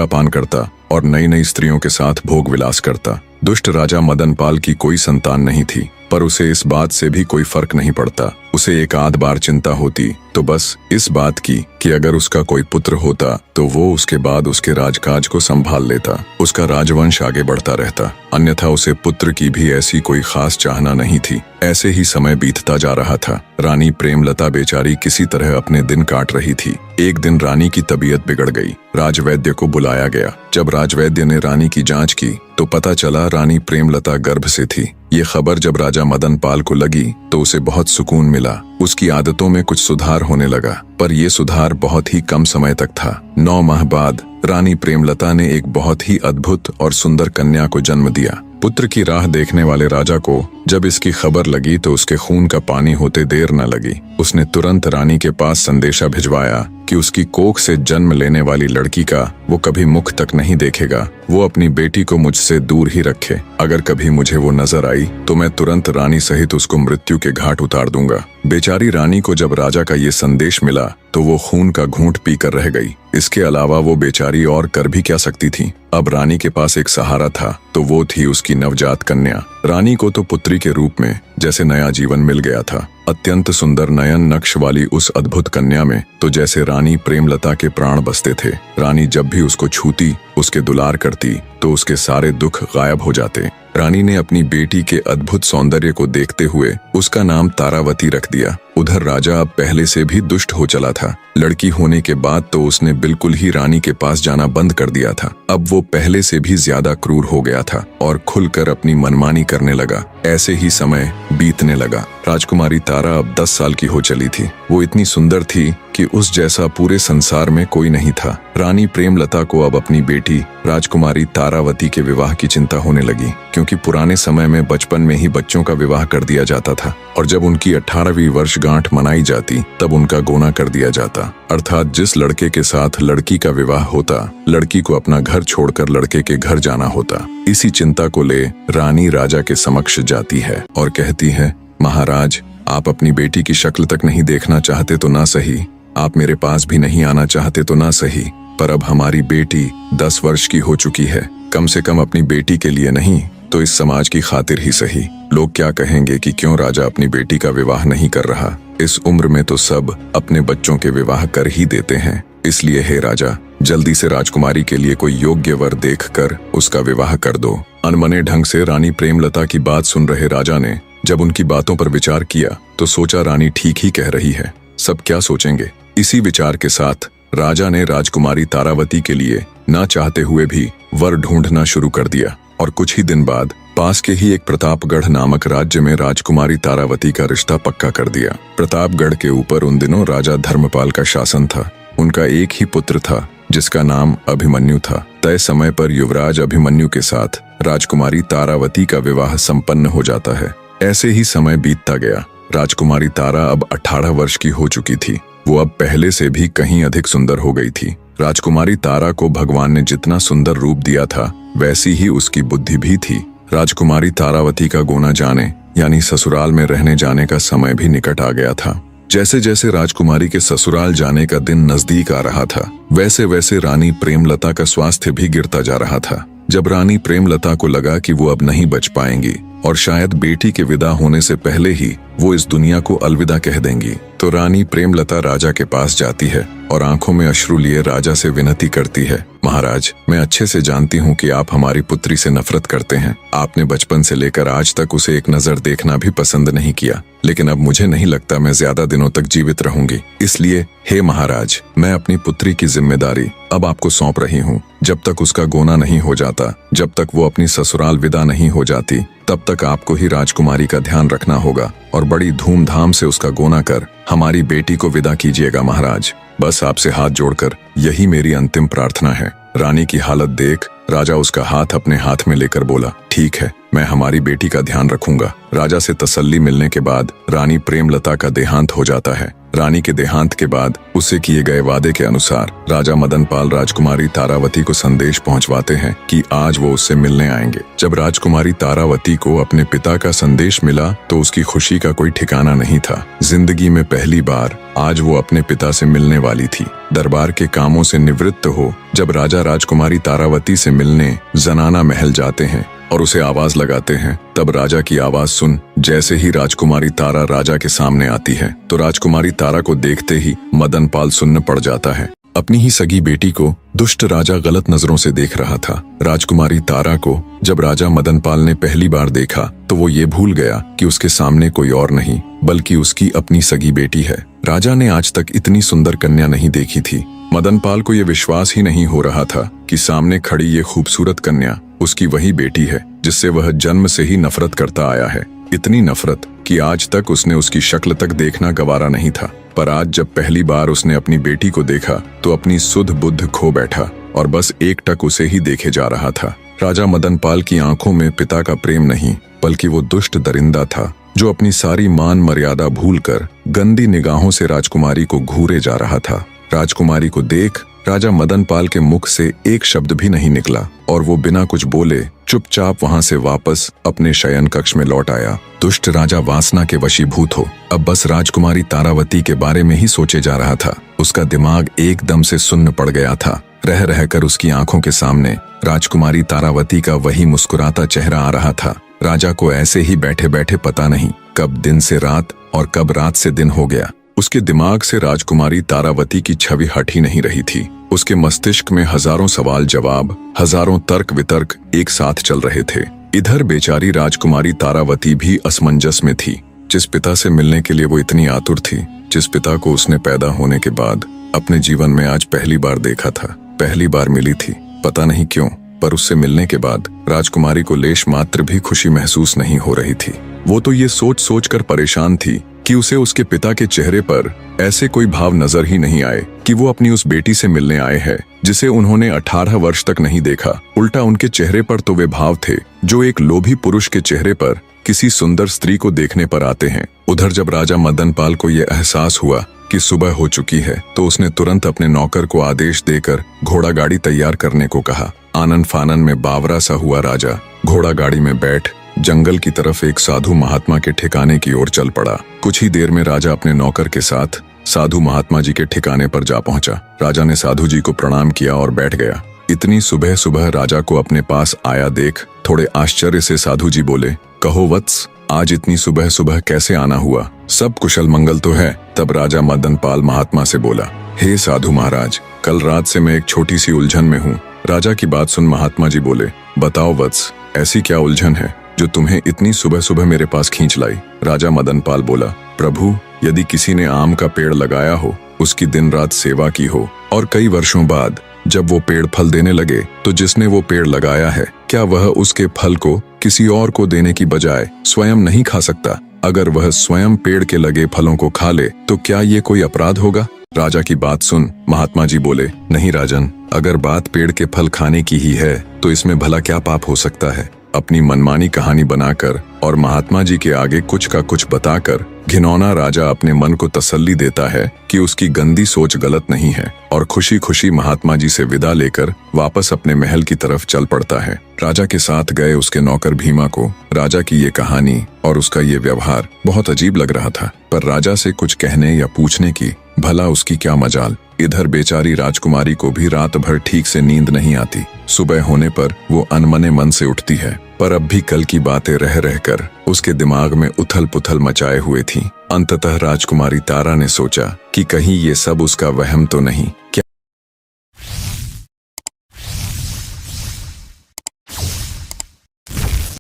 पान करता और नई नई स्त्रियों के साथ भोग विलास करता। दुष्ट राजा मदनपाल की कोई संतान नहीं थी, पर उसे इस बात से भी कोई फर्क नहीं पड़ता। उसे एक आध बार चिंता होती तो बस इस बात की कि अगर उसका कोई पुत्र होता तो वो उसके बाद उसके राजकाज को संभाल लेता, उसका राजवंश आगे बढ़ता रहता। अन्यथा उसे पुत्र की भी ऐसी कोई खास चाहना नहीं थी। ऐसे ही समय बीतता जा रहा था। रानी प्रेमलता बेचारी किसी तरह अपने दिन काट रही थी। एक दिन रानी की तबीयत बिगड़ गई। राजवैद्य को बुलाया गया। जब राजवैद्य ने रानी की जांच की तो पता चला रानी प्रेमलता गर्भ से थी। ये खबर जब राजा मदनपाल को लगी तो उसे बहुत सुकून मिला। उसकी आदतों में कुछ सुधार होने लगा, पर यह सुधार बहुत ही कम समय तक था। 9 माह बाद रानी प्रेमलता ने एक बहुत ही अद्भुत और सुंदर कन्या को जन्म दिया। पुत्र की राह देखने वाले राजा को जब इसकी खबर लगी तो उसके खून का पानी होते देर न लगी। उसने तुरंत रानी के पास संदेशा भिजवाया कि उसकी कोख से जन्म लेने वाली लड़की का वो कभी मुख तक नहीं देखेगा। वो अपनी बेटी को मुझसे दूर ही रखे। अगर कभी मुझे वो नजर आई तो मैं तुरंत रानी सहित उसको मृत्यु के घाट उतार दूंगा। बेचारी रानी को जब राजा का ये संदेश मिला तो वो खून का घूंट पीकर रह गई। इसके अलावा वो बेचारी और कर भी क्या सकती थी। अब रानी के पास एक सहारा था तो वो थी उसकी नवजात कन्या। रानी को तो पुत्री के रूप में जैसे नया जीवन मिल गया था। अत्यंत सुंदर नयन नक्श वाली उस अद्भुत कन्या में तो जैसे रानी प्रेमलता के प्राण बसते थे। रानी जब भी उसको छूती, उसके दुलार करती तो उसके सारे दुख गायब हो जाते। रानी ने अपनी बेटी के अद्भुत सौंदर्य को देखते हुए उसका नाम तारावती रख दिया। उधर राजा अब पहले से भी दुष्ट हो चला था। लड़की होने के बाद तो उसने बिल्कुल ही रानी के पास जाना बंद कर दिया था। अब वो पहले से भी ज्यादा क्रूर हो गया था और खुलकर अपनी मनमानी करने लगा। ऐसे ही समय बीतने लगा। राजकुमारी तारा अब 10 साल की हो चली थी। वो इतनी सुंदर थी कि उस जैसा पूरे संसार में कोई नहीं था। रानी प्रेमलता को अब अपनी बेटी राजकुमारी तारावती के विवाह की चिंता होने लगी, क्योंकि पुराने समय में बचपन में ही बच्चों का विवाह कर दिया जाता था और जब उनकी 18वीं वर्षगांठ मनाई जाती तब उनका गोना कर दिया जाता। अर्थात जिस लड़के के साथ लड़की का विवाह होता, लड़की को अपना घर छोड़कर लड़के के घर जाना होता। इसी चिंता को ले रानी राजा के समक्ष जाती है और कहती है, महाराज, आप अपनी बेटी की शक्ल तक नहीं देखना चाहते तो ना सही, आप मेरे पास भी नहीं आना चाहते तो ना सही, पर अब हमारी बेटी 10 वर्ष की हो चुकी है। कम से कम अपनी बेटी के लिए नहीं तो इस समाज की खातिर ही सही। लोग क्या कहेंगे कि क्यों राजा अपनी बेटी का विवाह नहीं कर रहा। इस उम्र में तो सब अपने बच्चों के विवाह कर ही देते हैं। इसलिए हे राजा, जल्दी से राजकुमारी के लिए कोई योग्य वर देखकर उसका विवाह कर दो। अनमने ढंग से रानी प्रेमलता की बात सुन रहे राजा ने जब उनकी बातों पर विचार किया तो सोचा रानी ठीक ही कह रही है, सब क्या सोचेंगे। इसी विचार के साथ राजा ने राजकुमारी तारावती के लिए ना चाहते हुए भी वर ढूंढना शुरू कर दिया और कुछ ही दिन बाद पास के ही एक प्रतापगढ़ नामक राज्य में राजकुमारी तारावती का रिश्ता पक्का कर दिया। प्रतापगढ़ के ऊपर उन दिनों राजा धर्मपाल का शासन था। उनका एक ही पुत्र था जिसका नाम अभिमन्यु था। तय समय पर युवराज अभिमन्यु के साथ राजकुमारी तारावती का विवाह संपन्न हो जाता है। ऐसे ही समय बीतता गया। राजकुमारी तारा अब 18 वर्ष की हो चुकी थी। वो अब पहले से भी कहीं अधिक सुंदर हो गई थी। राजकुमारी तारा को भगवान ने जितना सुंदर रूप दिया था वैसी ही उसकी बुद्धि भी थी। राजकुमारी तारावती का गोना जाने यानी ससुराल में रहने जाने का समय भी निकट आ गया था। जैसे जैसे राजकुमारी के ससुराल जाने का दिन नजदीक आ रहा था, वैसे वैसे रानी प्रेमलता का स्वास्थ्य भी गिरता जा रहा था। जब रानी प्रेमलता को लगा कि वो अब नहीं बच पाएंगी और शायद बेटी के विदा होने से पहले ही वो इस दुनिया को अलविदा कह देंगी, तो रानी प्रेमलता राजा के पास जाती है और आंखों में अश्रु लिए राजा से विनती करती है, महाराज, मैं अच्छे से जानती हूँ कि आप हमारी पुत्री से नफरत करते हैं। आपने बचपन से लेकर आज तक उसे एक नजर देखना भी पसंद नहीं किया, लेकिन अब मुझे नहीं लगता मैं ज्यादा दिनों तक जीवित रहूंगी। इसलिए हे महाराज, मैं अपनी पुत्री की जिम्मेदारी अब आपको सौंप रही हूँ। जब तक उसका गोना नहीं हो जाता, जब तक वो अपनी ससुराल विदा नहीं हो जाती, तब तक आपको ही राजकुमारी का ध्यान रखना होगा और बड़ी धूमधाम से उसका गोना कर हमारी बेटी को विदा कीजिएगा महाराज। बस आपसे हाथ जोड़कर यही मेरी अंतिम प्रार्थना है। रानी की हालत देख राजा उसका हाथ अपने हाथ में लेकर बोला, ठीक है, मैं हमारी बेटी का ध्यान रखूंगा। राजा से तसल्ली मिलने के बाद रानी प्रेमलता का देहांत हो जाता है। रानी के देहांत के बाद उससे किए गए वादे के अनुसार राजा मदनपाल राजकुमारी तारावती को संदेश पहुंचवाते हैं कि आज वो उससे मिलने आएंगे। जब राजकुमारी तारावती को अपने पिता का संदेश मिला तो उसकी खुशी का कोई ठिकाना नहीं था। जिंदगी में पहली बार आज वो अपने पिता से मिलने वाली थी। दरबार के कामों से निवृत्त हो जब राजा राजकुमारी तारावती से मिलने जनाना महल जाते हैं और उसे आवाज लगाते हैं, तब राजा की आवाज सुन जैसे ही राजकुमारी तारा राजा के सामने आती है तो राजकुमारी तारा को देखते ही मदनपाल सुन्न पड़ जाता है। अपनी ही सगी बेटी को दुष्ट राजा गलत नजरों से देख रहा था। राजकुमारी तारा को जब राजा मदनपाल ने पहली बार देखा तो वो ये भूल गया कि उसके सामने कोई और नहीं बल्कि उसकी अपनी सगी बेटी है। राजा ने आज तक इतनी सुंदर कन्या नहीं देखी थी। मदनपाल को ये विश्वास ही नहीं हो रहा था कि सामने खड़ी ये खूबसूरत कन्या उसकी वही बेटी है जिससे वह जन्म से ही नफरत करता आया है। इतनी नफरत कि आज तक उसने उसकी शक्ल तक देखना गवारा नहीं था। पर आज जब पहली बार उसने अपनी बेटी को देखा तो अपनी सुध बुद्ध खो बैठा और बस एकटक उसे ही देखे जा रहा था। राजा मदनपाल की आंखों में पिता का प्रेम नहीं बल्कि वो दुष्ट दरिंदा था जो अपनी सारी मान मर्यादा भूलकर गंदी निगाहों से राजकुमारी को घूरे जा रहा था। राजकुमारी को देख राजा मदनपाल के मुख से एक शब्द भी नहीं निकला और वो बिना कुछ बोले चुपचाप वहां से वापस अपने शयन कक्ष में लौट आया। दुष्ट राजा वासना के वशीभूत हो अब बस राजकुमारी तारावती के बारे में ही सोचे जा रहा था। उसका दिमाग एकदम से सुन्न पड़ गया था। रह रहकर उसकी आंखों के सामने राजकुमारी तारावती का वही मुस्कुराता चेहरा आ रहा था। राजा को ऐसे ही बैठे बैठे पता नहीं कब दिन से रात और कब रात से दिन हो गया। उसके दिमाग से राजकुमारी तारावती की छवि हट ही नहीं रही थी। उसके मस्तिष्क में हजारों सवाल जवाब, हजारों तर्क वितर्क एक साथ चल रहे थे। इधर बेचारी राजकुमारी तारावती भी असमंजस में थी। जिस पिता से मिलने के लिए वो इतनी आतुर थी, जिस पिता को उसने पैदा होने के बाद अपने जीवन में आज पहली बार देखा था, पहली बार मिली थी। पता नहीं क्यों, पर उससे मिलने के बाद राजकुमारी को लेश मात्र भी खुशी महसूस नहीं हो रही थी। वो तो ये सोच सोच कर परेशान थी कि उसे उसके पिता के चेहरे पर ऐसे कोई भाव नजर ही नहीं आए कि वो अपनी उस बेटी से मिलने आए हैं जिसे उन्होंने 18 वर्ष तक नहीं देखा। उल्टा उनके चेहरे पर तो वे भाव थे जो एक लोभी पुरुष के चेहरे पर किसी सुंदर स्त्री को देखने पर आते हैं। उधर जब राजा मदनपाल को यह एहसास हुआ कि सुबह हो चुकी है तो उसने तुरंत अपने नौकर को आदेश देकर घोड़ा गाड़ी तैयार करने को कहा। आनन फानन में बावरा सा हुआ राजा घोड़ा गाड़ी में बैठ जंगल की तरफ एक साधु महात्मा के ठिकाने की ओर चल पड़ा। कुछ ही देर में राजा अपने नौकर के साथ साधु महात्मा जी के ठिकाने पर जा पहुंचा। राजा ने साधु जी को प्रणाम किया और बैठ गया। इतनी सुबह सुबह राजा को अपने पास आया देख थोड़े आश्चर्य से साधु जी बोले, कहो वत्स, आज इतनी सुबह सुबह कैसे आना हुआ? सब कुशल मंगल तो है? तब राजा मदनपाल महात्मा से बोला, हे साधु महाराज, कल रात से मैं एक छोटी सी उलझन में हूँ। राजा की बात सुन महात्मा जी बोले, बताओ वत्स, ऐसी क्या उलझन है जो तुम्हें इतनी सुबह सुबह मेरे पास खींच लाई? राजा मदनपाल बोला, प्रभु, यदि किसी ने आम का पेड़ लगाया हो, उसकी दिन रात सेवा की हो और कई वर्षों बाद जब वो पेड़ फल देने लगे तो जिसने वो पेड़ लगाया है क्या वह उसके फल को किसी और को देने की बजाय स्वयं नहीं खा सकता? अगर वह स्वयं पेड़ के लगे फलों को खा ले तो क्या ये कोई अपराध होगा? राजा की बात सुन महात्मा जी बोले, नहीं राजन, अगर बात पेड़ के फल खाने की ही है तो इसमें भला क्या पाप हो सकता है? अपनी मनमानी कहानी बनाकर और महात्मा जी के आगे कुछ का कुछ बताकर घिनौना राजा अपने मन को तसल्ली देता है कि उसकी गंदी सोच गलत नहीं है और खुशी खुशी महात्मा जी से विदा लेकर वापस अपने महल की तरफ चल पड़ता है। राजा के साथ गए उसके नौकर भीमा को राजा की ये कहानी और उसका ये व्यवहार बहुत अजीब लग रहा था, पर राजा से कुछ कहने या पूछने की भला उसकी क्या मजाल। इधर बेचारी राजकुमारी को भी रात भर ठीक से नींद नहीं आती। सुबह होने पर वो अनमने मन से उठती है, पर अब भी कल की बातें रह रहकर उसके दिमाग में उथल पुथल मचाए हुए थी। अंततः राजकुमारी तारा ने सोचा कि कहीं ये सब उसका वहम तो नहीं।